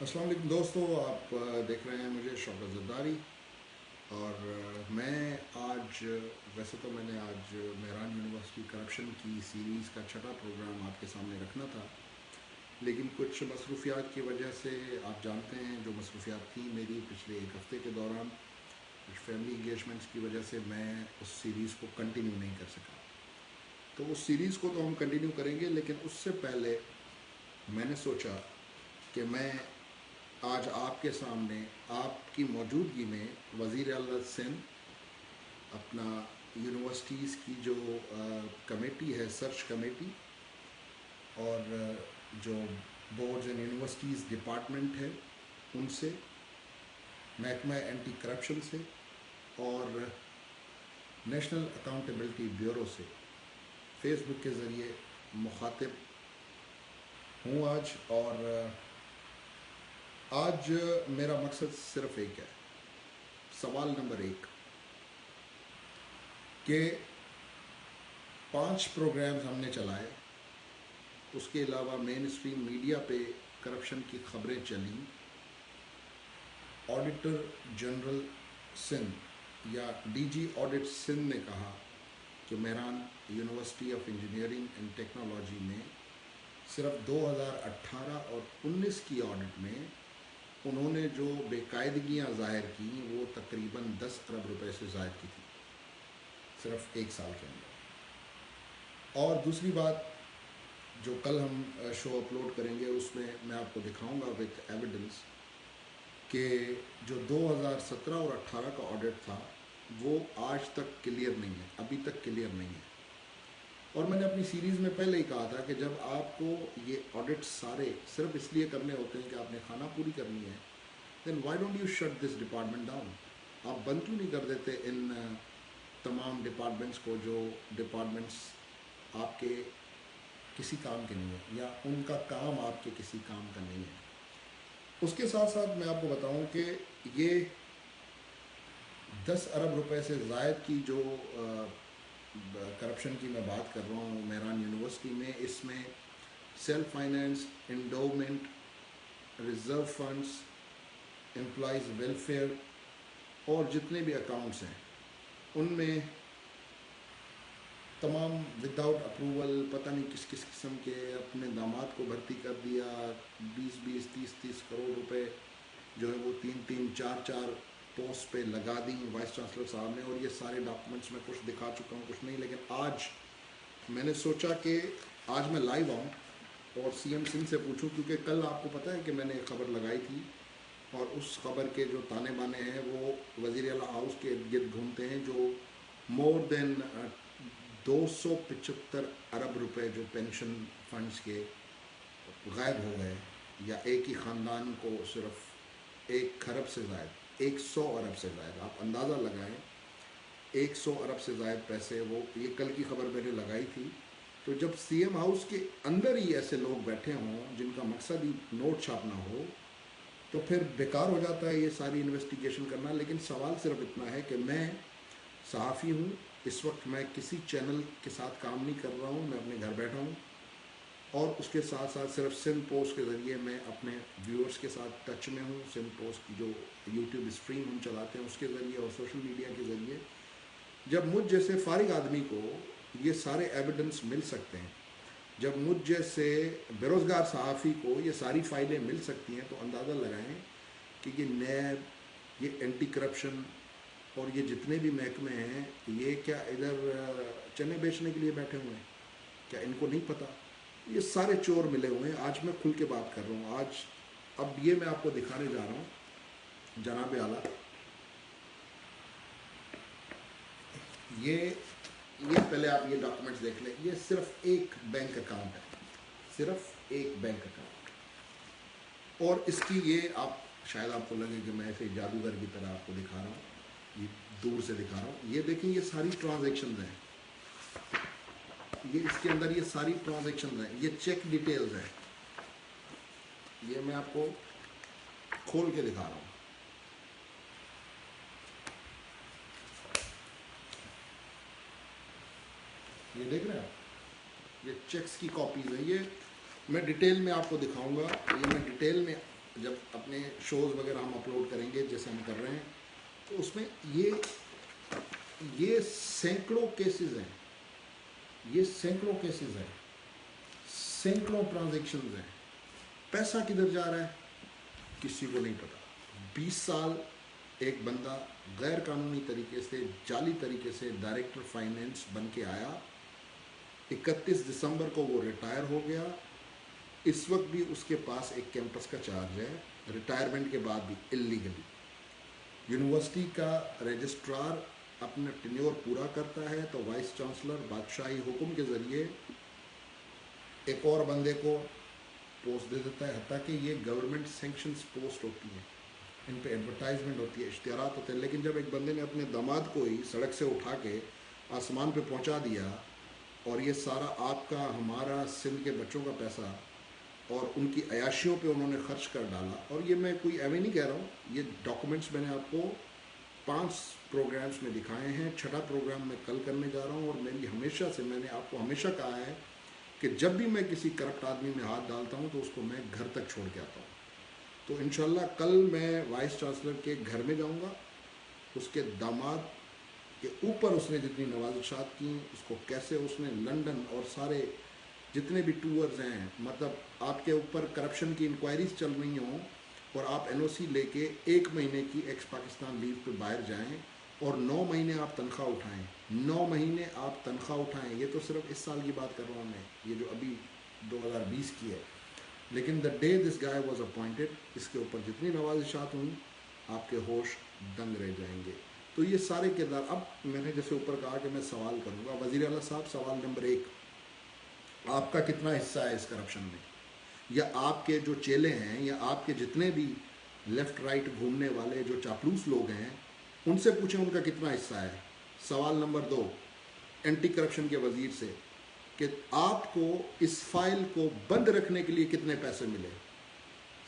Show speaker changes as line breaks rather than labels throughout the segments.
السلام علیکم دوستو، آپ دیکھ رہے ہیں مجھے شوکت زرداری اور میں آج ویسے تو میں نے آج مہران یونیورسٹی کرپشن کی سیریز کا چھٹا پروگرام آپ کے سامنے رکھنا تھا، لیکن کچھ مصروفیات کی وجہ سے آپ جانتے ہیں جو مصروفیات تھیں میری پچھلے ایک ہفتے کے دوران، کچھ فیملی انگیجمنٹس کی وجہ سے میں اس سیریز کو کنٹینیو نہیں کر سکا۔ تو اس سیریز کو تو ہم کنٹینیو کریں گے، لیکن اس سے پہلے میں نے سوچا کہ میں آج آپ کے سامنے آپ کی موجودگی میں وزیر اعلیٰ سندھ اپنا یونیورسٹیز کی جو کمیٹی ہے، سرچ کمیٹی، اور جو بورڈز اینڈ یونیورسٹیز ڈپارٹمنٹ ہے ان سے، محکمہ اینٹی کرپشن سے اور نیشنل اکاؤنٹیبلٹی بیورو سے فیس بک کے ذریعے مخاطب ہوں آج۔ اور آج میرا مقصد صرف ایک ہے، سوال نمبر ایک، کہ 5 پروگرامز ہم نے چلائے، اس کے علاوہ مین اسٹریم میڈیا پہ کرپشن کی خبریں چلیں، آڈیٹر جنرل سندھ یا ڈی جی آڈٹ سندھ نے کہا کہ Mehran university of engineering and technology میں صرف 2018 اور 19 کی آڈٹ میں انہوں نے جو بے قاعدگیاں ظاہر کی وہ تقریباً 10 ارب روپے سے زائد کی تھی صرف ایک سال کے اندر۔ اور دوسری بات، جو کل ہم شو اپلوڈ کریں گے اس میں میں آپ کو دکھاؤں گا وتھ ایویڈنس کہ جو 2017 اور 18 کا آڈٹ تھا وہ آج تک کلیئر نہیں ہے، ابھی تک کلیئر نہیں ہے۔ اور میں نے اپنی سیریز میں پہلے ہی کہا تھا کہ جب آپ کو یہ آڈٹ سارے صرف اس لیے کرنے ہوتے ہیں کہ آپ نے کھانا پوری کرنی ہے، then why don't you shut this department down? آپ بند کیوں نہیں کر دیتے ان تمام ڈپارٹمنٹس کو جو ڈپارٹمنٹس آپ کے کسی کام کے نہیں ہیں یا ان کا کام آپ کے کسی کام کا نہیں ہے۔ اس کے ساتھ ساتھ میں آپ کو بتاؤں کہ یہ 10 ارب روپے سے زائد کی جو کرپشن کی میں بات کر رہا ہوں مہران یونیورسٹی میں، اس میں self finance, endowment, reserve funds, employees welfare اور جتنے بھی اکاؤنٹس ہیں ان میں تمام وداؤٹ اپروول پتہ نہیں کس کس قسم کے اپنے داماد کو بھرتی کر دیا، 20 30 کروڑ روپے جو ہے وہ 3 4 پوسٹ پہ لگا دیں وائس چانسلر صاحب نے۔ اور یہ سارے ڈاکومنٹس میں کچھ دکھا چکا ہوں کچھ نہیں، لیکن آج میں نے سوچا کہ آج میں لائیو آؤں اور سی ایم سندھ سے پوچھوں، کیونکہ کل آپ کو پتہ ہے کہ میں نے ایک خبر لگائی تھی اور اس خبر کے جو تانے بانے ہیں وہ وزیر اعلیٰ ہاؤس کے ارد گرد گھومتے ہیں، جو مور دین 275 ارب روپے جو پینشن فنڈز کے غائب ہو گئے، یا ایک ہی خاندان کو صرف 1 کھرب سے زائد، 100 ارب سے زائد، آپ اندازہ لگائیں 100 ارب سے زائد پیسے، وہ یہ کل کی خبر میں نے لگائی تھی۔ تو جب سی ایم ہاؤس کے اندر ہی ایسے لوگ بیٹھے ہوں جن کا مقصد ہی نوٹ چھاپنا ہو، تو پھر بیکار ہو جاتا ہے یہ ساری انویسٹیگیشن کرنا۔ لیکن سوال صرف اتنا ہے کہ میں صحافی ہوں، اس وقت میں کسی چینل کے ساتھ کام نہیں کر رہا ہوں، میں اپنے گھر بیٹھا ہوں، اور اس کے ساتھ ساتھ صرف سندھ پوسٹ کے ذریعے میں اپنے ویورز کے ساتھ ٹچ میں ہوں۔ سندھ پوسٹ کی جو یوٹیوب اسٹریم ہم چلاتے ہیں اس کے ذریعے اور سوشل میڈیا کے ذریعے، جب مجھ جیسے فارغ آدمی کو یہ سارے ایویڈنس مل سکتے ہیں، جب مجھ جیسے بیروزگار صحافی کو یہ ساری فائلیں مل سکتی ہیں، تو اندازہ لگائیں کہ یہ نیب، یہ اینٹی کرپشن اور یہ جتنے بھی محکمے ہیں، یہ کیا ادھر چنے بیچنے کے لیے بیٹھے ہوئے ہیں؟ کیا ان کو نہیں پتہ؟ یہ سارے چور ملے ہوئے ہیں۔ آج میں کھل کے بات کر رہا ہوں۔ آج اب یہ میں آپ کو دکھانے جا رہا ہوں جناب اعلیٰ، یہ پہلے آپ یہ ڈاکومنٹس دیکھ لیں۔ یہ صرف ایک بینک اکاؤنٹ ہے، صرف ایک بینک اکاؤنٹ، اور اس کی یہ آپ شاید آپ کو لگے کہ میں ایسے جادوگر کی طرح آپ کو دکھا رہا ہوں، یہ دور سے دکھا رہا ہوں۔ یہ دیکھیں، یہ ساری ٹرانزیکشنز ہیں، یہ اس کے اندر یہ ساری ٹرانزیکشنز ہیں، یہ چیک ڈیٹیلز ہیں، یہ میں آپ کو کھول کے دکھا رہا ہوں۔ یہ دیکھ رہے ہیں آپ، یہ چیکس کی کاپیز ہیں۔ یہ میں ڈیٹیل میں آپ کو دکھاؤں گا، یہ میں ڈیٹیل میں जब अपने शोज़ वगैरह हम अपलोड करेंगे जैसे हम कर रहे हैं, तो उसमें ये सैकड़ों केसेस हैं, ये सैकड़ों केसेस हैं, सैकड़ों ट्रांजैक्शंस हैं। पैसा किधर जा रहा है किसी को नहीं पता। 20 साल एक बंदा गैर कानूनी तरीके से, जाली तरीके से डायरेक्टर फाइनेंस बन के आया, 31 दिसंबर को वो रिटायर हो गया। इस वक्त भी उसके पास एक कैंपस का चार्ज है, रिटायरमेंट के बाद भी इल्लीगली। यूनिवर्सिटी का रजिस्ट्रार अपना टेन्योर पूरा करता है तो वाइस चांसलर बादशाही हुक्म के ज़रिए एक और बंदे को पोस्ट दे देता है, हत्ता कि ये गवर्नमेंट सेंक्शंस पोस्ट होती हैं, इन पे एडवर्टाइजमेंट होती है, इश्तिहारात होते हैं। लेकिन जब एक बंदे ने अपने दामाद को ही सड़क से उठा के आसमान पे पहुंचा दिया, और ये सारा आपका हमारा सिंध के बच्चों का पैसा और उनकी अयाशियों पे उन्होंने खर्च कर डाला, और ये मैं कोई एवं नहीं कह रहा हूँ, ये डॉक्यूमेंट्स मैंने आपको 5 प्रोग्राम्स में दिखाए हैं, 6ठा प्रोग्राम मैं कल करने जा रहा हूँ। और मेरी हमेशा से, मैंने आपको हमेशा कहा है कि जब भी मैं किसी करप्ट आदमी में हाथ डालता हूँ तो उसको मैं घर तक छोड़ के आता हूँ। तो इंशाल्लाह कल मैं वाइस चांसलर के घर में जाऊँगा, उसके दामाद के ऊपर उसने जितनी नवाज़शात की, उसको कैसे उसने लंदन और सारे जितने भी टूर्स हैं, मतलब आपके ऊपर करप्शन की इंक्वायरीज चल रही हों और आप एनओसी लेके 1 महीने की एक्स पाकिस्तान लीव पे बाहर जाएं और 9 महीने आप तनख्वाह उठाएं, 9 महीने आप तनख्वाह उठाएं। ये तो सिर्फ इस साल की बात कर रहा हूँ मैं, ये जो अभी 2020 की है। लेकिन the day this guy was appointed, इसके ऊपर जितनी नवाज़शात हुई, आपके होश दंग रह जाएंगे। तो ये सारे किरदार, अब मैंने जैसे ऊपर कहा कि मैं सवाल करूँगा, वज़ीर आला साहब, सवाल नंबर 1, आपका कितना हिस्सा है इस करप्शन में, या आपके जो चेले हैं या आपके जितने भी लेफ़्ट राइट घूमने वाले जो चापलूस लोग हैं, उनसे पूछें उनका कितना हिस्सा है। सवाल नंबर 2, एंटी करप्शन के वज़ीर से कि आपको इस फाइल को बंद रखने के लिए कितने पैसे मिले।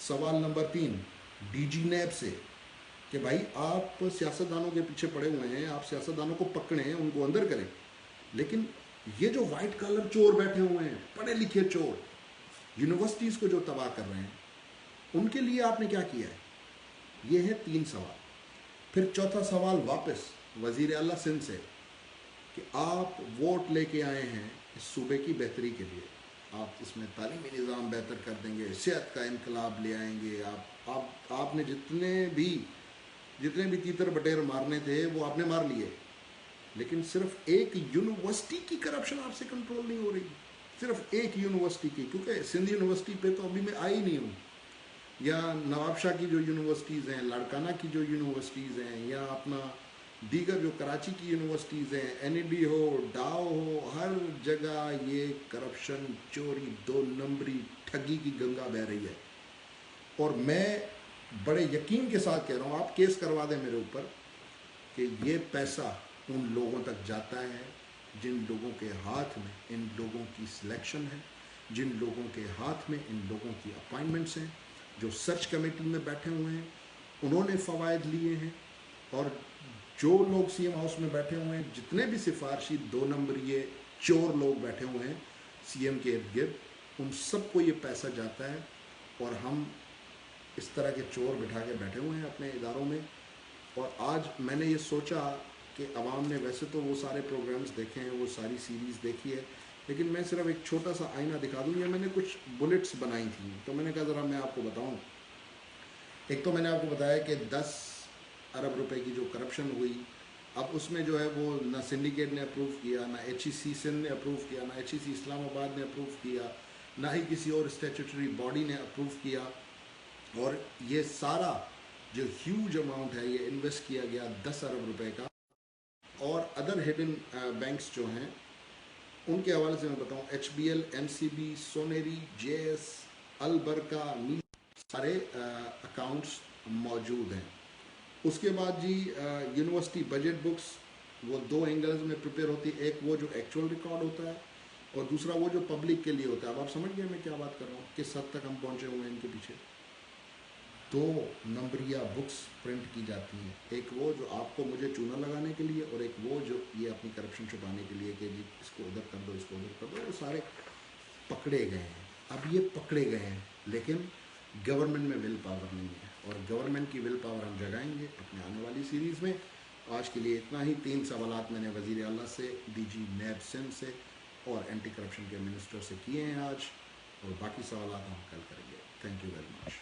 सवाल नंबर 3, डीजी नैब से कि भाई आप सियासतदानों के पीछे पड़े हुए हैं, आप सियासतदानों को पकड़ें, उनको अंदर करें, लेकिन ये जो वाइट कॉलर चोर बैठे हुए हैं, पढ़े लिखे चोर, यूनिवर्सिटीज़ को जो तबाह कर रहे हैं, उनके लिए आपने क्या किया है। ये है 3 सवाल। फिर चौथा सवाल वापस वज़ीर आला सिंध से कि आप वोट लेके आए हैं इस सूबे की बेहतरी के लिए, आप इसमें तालीमी निज़ाम बेहतर कर देंगे, सेहत का इनकलाब ले आएंगे, आपने जितने भी तीतर बटेर मारने थे वो आपने मार लिए, लेकिन सिर्फ एक यूनिवर्सिटी की करप्शन आपसे कंट्रोल नहीं हो रही, सिर्फ एक यूनिवर्सिटी की, क्योंकि सिंध यूनिवर्सिटी पे तो अभी मैं आई नहीं हूँ, या नवाबशाह की जो यूनिवर्सिटीज़ हैं, लाड़काना की जो यूनिवर्सिटीज़ हैं, या अपना दीगर जो कराची की यूनिवर्सिटीज़ हैं, एनईडी हो, डाओ हो, हर जगह ये करप्शन, चोरी, 2 नंबरी, ठगी की गंगा बह रही है। और मैं बड़े यकीन के साथ कह रहा हूँ, आप केस करवा दें मेरे ऊपर कि ये पैसा उन लोगों तक जाता है जिन लोगों के हाथ में इन लोगों की सिलेक्शन है, जिन लोगों के हाथ में इन लोगों की अपॉइंटमेंट्स हैं, जो सर्च कमेटी में बैठे हुए हैं, उन्होंने फ़वाइद लिए हैं, और जो लोग सीएम हाउस में बैठे हुए हैं, जितने भी सिफारशी 2 नंबर ये चोर लोग बैठे हुए हैं सीएम के इर्द गिर्द, उन सबको ये पैसा जाता है। और हम इस तरह के चोर बिठा के बैठे हुए हैं अपने इदारों में। और आज मैंने ये सोचा कि अवाम ने वैसे तो वो सारे प्रोग्राम्स देखे हैं, वो सारी सीरीज़ देखी है, लेकिन मैं सिर्फ एक छोटा सा आईना दिखा दूँ। या मैंने कुछ बुलेट्स बनाई थी, तो मैंने कहा ज़रा मैं आपको बताऊँ। एक तो मैंने आपको बताया कि 10 अरब रुपए की जो करप्शन हुई, अब उसमें जो है वो ना सिंडिकेट ने अप्रूव किया, ना HEC सिंध ने अप्रूव किया, ना HEC इस्लामाबाद ने अप्रूव किया, ना ही किसी और स्टैट्यूटरी बॉडी ने अप्रूव किया। और ये सारा जो ह्यूज अमाउंट है ये इन्वेस्ट किया गया 10 अरब रुपए का। और अदर हिडन बैंक्स जो हैं उनके हवाले से मैं बताऊं, HBL, MCB, सोनेरी, JS, अलबरका, नी, सारे अकाउंट्स मौजूद हैं। उसके बाद जी यूनिवर्सिटी बजट बुक्स, वो 2 एंगल्स में प्रिपेयर होती है, एक वो जो एक्चुअल रिकॉर्ड होता है और दूसरा वो जो पब्लिक के लिए होता है। अब आप समझ गए मैं क्या बात कर रहा हूँ, किस हद तक हम पहुँचे हुए हैं इनके पीछे। 2 नंबरिया बुक्स प्रिंट की जाती हैं, एक वो जो आपको मुझे चूना लगाने के लिए, और एक वो जो ये अपनी करप्शन छुपाने के लिए कि जी इसको उधर कर दो, इसको उधर कर दो। वो सारे पकड़े गए हैं, अब ये पकड़े गए हैं, लेकिन گورنمنٹ میں ول پاور نہیں ہے، اور گورنمنٹ کی ول پاور ہم جگائیں گے اپنے آنے والی سیریز میں. آج کے لیے اتنا ہی. 3 سوالات میں نے وزیر اعلیٰ سے، ڈی جی نیب سندھ سے اور اینٹی کرپشن کے منسٹر سے کیے ہیں آج، اور باقی سوالات ہم کل کریں گے. Thank you very much.